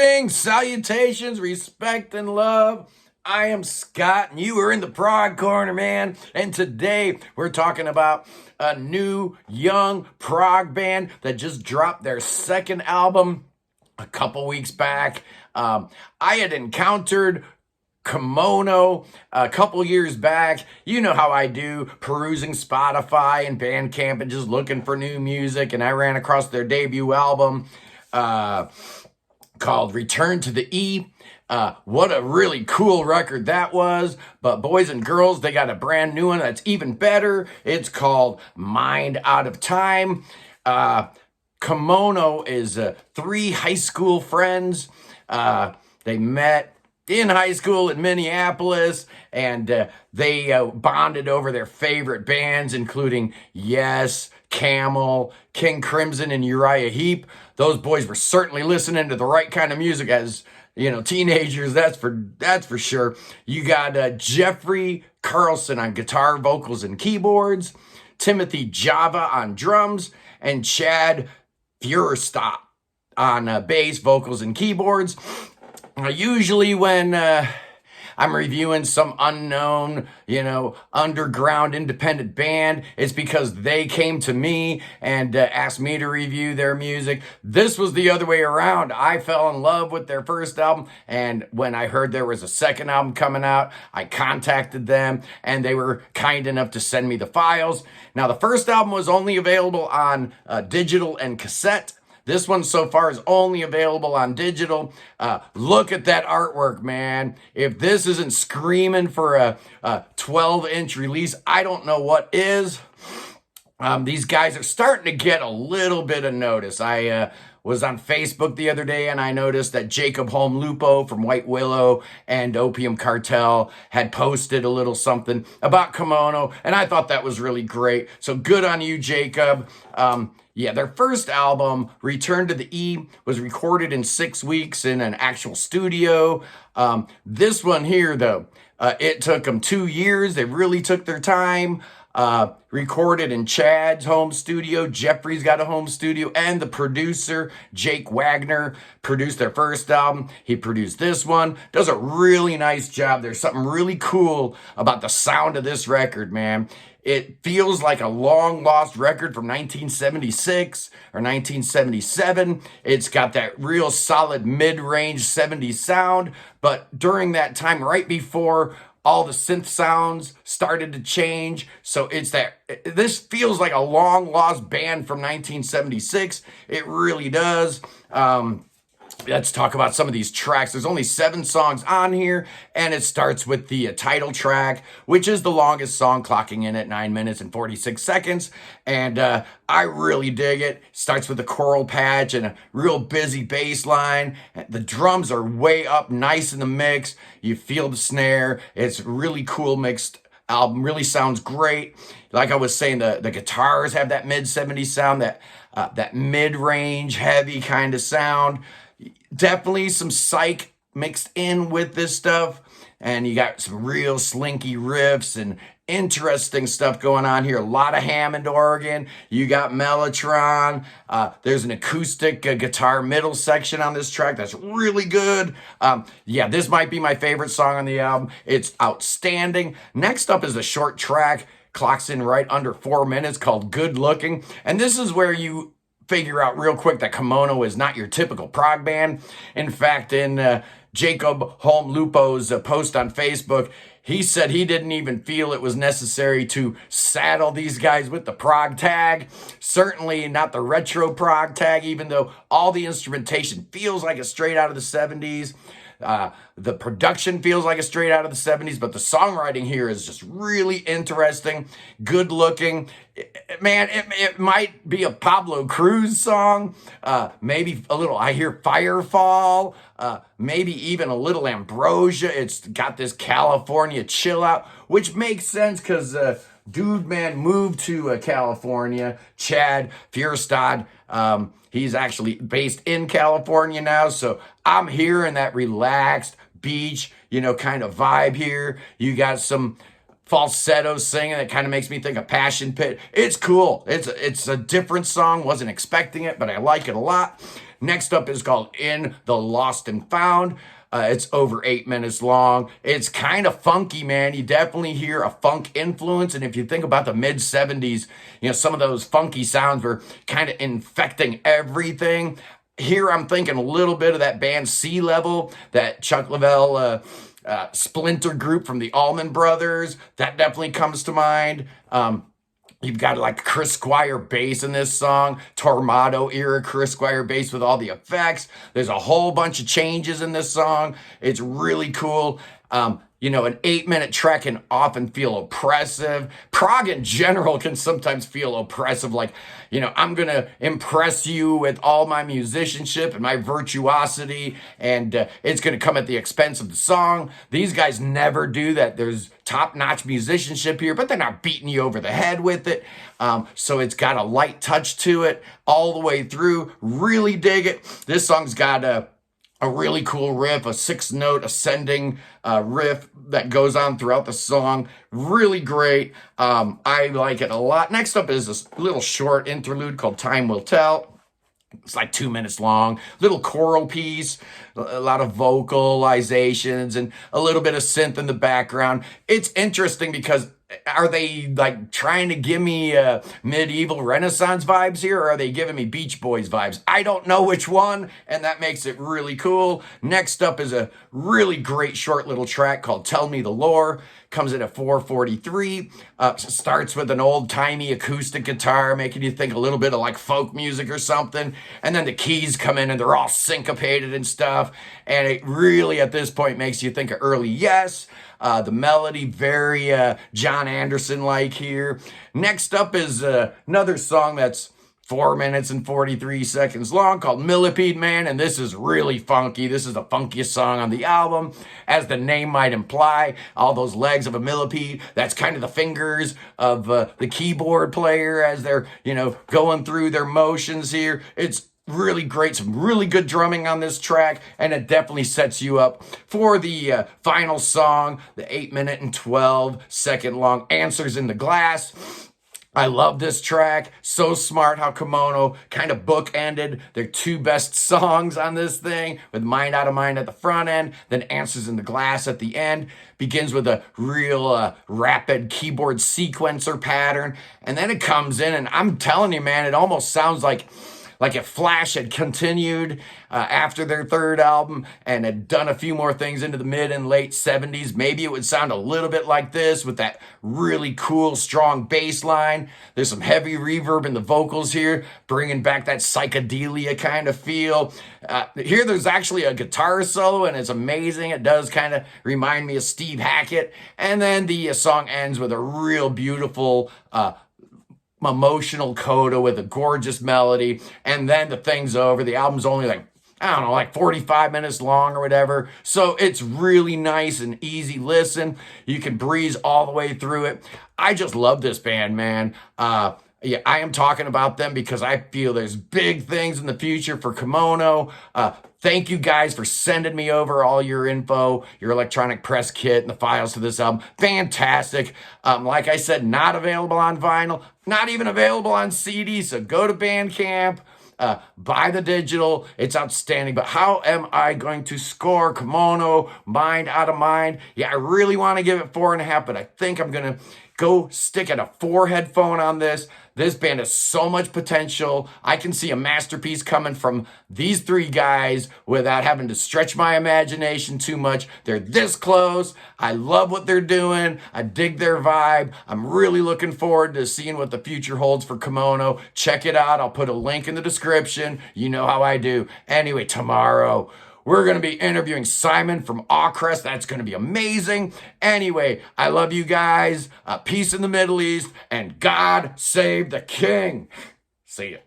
Greetings, salutations, respect, and love. I am Scott, and you are in the Prog Corner, man. And today we're talking about a new young prog band that just dropped their second album a couple weeks back. I had encountered Kimono a couple years back. You know how I do, perusing Spotify and Bandcamp and just looking for new music. And I ran across their debut album called Return to the E. What a really cool record that was. But boys and girls, they got a brand new one that's even better. It's called Mind Out of Time. Kimono is three high school friends. They met in high school in Minneapolis, and they bonded over their favorite bands, including Yes, Camel, King Crimson, and Uriah Heep. Those boys were certainly listening to the right kind of music as, you know, teenagers. That's for sure. You got Jeffrey Carlson on guitar, vocals, and keyboards, Timothy Java on drums, and Chad Feuerstadt on bass, vocals, and keyboards. Usually when I'm reviewing some unknown, underground independent band, it's because they came to me and asked me to review their music. This was the other way around. I fell in love with their first album, and when I heard there was a second album coming out, I contacted them, and they were kind enough to send me the files. Now, the first album was only available on digital and cassette. This one so far is only available on digital. Look at that artwork, man. If this isn't screaming for a 12-inch release, I don't know what is. These guys are starting to get a little bit of notice. I was on Facebook the other day, and I noticed that Jacob Holm Lupo from White Willow and Opium Cartel had posted a little something about Kimono, and I thought that was really great. So good on you, Jacob. Their first album, Return to the E, was recorded in 6 weeks in an actual studio. This one here, though, it took them 2 years. They really took their time. Recorded in Chad's home studio. Jeffrey's got a home studio, and the producer, Jake Wagner, produced their first album. He produced this one. Does a really nice job. There's something really cool about the sound of this record, man. It feels like a long-lost record from 1976 or 1977. It's got that real solid mid-range 70s sound, but during that time, right before all the synth sounds started to change, so this feels like a long-lost band from 1976. It really does. Let's talk about some of these tracks. There's only 7 songs on here, and it starts with the title track, which is the longest song, clocking in at 9 minutes and 46 seconds. And I really dig it. Starts with a choral patch and a real busy bass line. The drums are way up, nice in the mix. You feel the snare. It's really cool mixed album. Really sounds great. Like I was saying, the guitars have that mid-70s sound, that mid-range, heavy kind of sound. Definitely some psych mixed in with this stuff, and you got some real slinky riffs and interesting stuff going on here. A lot of Hammond organ. You got Mellotron. There's an acoustic guitar middle section on this track that's really good. This might be my favorite song on the album. It's outstanding. Next up is a short track, clocks in right under 4 minutes, called Good Looking, and this is where you figure out real quick that Kimono is not your typical prog band. In fact, in Jacob Holm Lupo's post on Facebook, he said he didn't even feel it was necessary to saddle these guys with the prog tag. Certainly not the retro prog tag, even though all the instrumentation feels like it's straight out of the 70s. The production feels like it's straight out of the 70s, but the songwriting here is just really interesting, good looking. Man, it might be a Pablo Cruz song, maybe a little, I hear Firefall, maybe even a little Ambrosia. It's got this California chill out, which makes sense because Dude Man moved to California. Chad Feuerstadt, he's actually based in California now, so I'm hearing that relaxed beach, kind of vibe here. You got some falsetto singing that kind of makes me think of Passion Pit. It's cool. It's a different song. Wasn't expecting it, but I like it a lot. Next up is called In the Lost and Found. It's over 8 minutes long. It's kind of funky, man. You definitely hear a funk influence. And if you think about the mid 70s, some of those funky sounds were kind of infecting everything. Here I'm thinking a little bit of that band Sea Level, that Chuck Leavell splinter group from the Allman Brothers. That definitely comes to mind. You've got like Chris Squire bass in this song, Tornado era Chris Squire bass with all the effects. There's a whole bunch of changes in this song. It's really cool. An 8-minute track can often feel oppressive. Prog in general can sometimes feel oppressive. Like, I'm going to impress you with all my musicianship and my virtuosity, and it's going to come at the expense of the song. These guys never do that. There's top-notch musicianship here, but they're not beating you over the head with it. So it's got a light touch to it all the way through. Really dig it. This song's got a really cool riff, a 6-note ascending riff that goes on throughout the song. Really great. I like it a lot. Next up is this little short interlude called Time Will Tell. It's like 2 minutes long. Little choral piece, a lot of vocalizations and a little bit of synth in the background. It's interesting because are they like trying to give me medieval Renaissance vibes here, or are they giving me Beach Boys vibes? I don't know which one, and that makes it really cool. Next up is a really great short little track called Tell Me the Lore. Comes in at 4:43. Starts with an old-timey acoustic guitar, making you think a little bit of like folk music or something. And then the keys come in and they're all syncopated and stuff. And it really, at this point, makes you think of early Yes. The melody, very John Anderson-like here. Next up is another song that's 4 minutes and 43 seconds long called Millipede Man, and this is really funky. This is the funkiest song on the album. As the name might imply, all those legs of a millipede, that's kind of the fingers of the keyboard player as they're, going through their motions here. It's really great, some really good drumming on this track, and it definitely sets you up for the final song, the 8-minute and 12-second long Answers in the Glass. I love this track. So smart how Kimono kind of bookended their two best songs on this thing, with Mind Out of Mind at the front end, then Answers in the Glass at the end. Begins with a real rapid keyboard sequencer pattern, and then it comes in, and I'm telling you, man, it almost sounds like if Flash had continued after their third album and had done a few more things into the mid and late 70s, maybe it would sound a little bit like this with that really cool, strong bass line. There's some heavy reverb in the vocals here, bringing back that psychedelia kind of feel. Here there's actually a guitar solo, and it's amazing. It does kind of remind me of Steve Hackett. And then the song ends with a real beautiful emotional coda with a gorgeous melody, and then the thing's over. The album's only like 45 minutes long or whatever. So it's really nice and easy listen. You can breeze all the way through it. I just love this band, man. Yeah, I am talking about them because I feel there's big things in the future for Kimono. Thank you guys for sending me over all your info, your electronic press kit and the files to this album. Fantastic. Like I said, not available on vinyl, not even available on CD. So go to Bandcamp, buy the digital. It's outstanding. But how am I going to score Kimono, Mind Out of Mind? Yeah, I really want to give it 4.5, but I think I'm going to go stick at a 4 headphone on this. This band has so much potential. I can see a masterpiece coming from these 3 guys without having to stretch my imagination too much. They're this close. I love what they're doing. I dig their vibe. I'm really looking forward to seeing what the future holds for Kimono. Check it out. I'll put a link in the description. You know how I do. Anyway, tomorrow we're going to be interviewing Simon from Awcrest. That's going to be amazing. Anyway, I love you guys. Peace in the Middle East, and God save the King. See ya.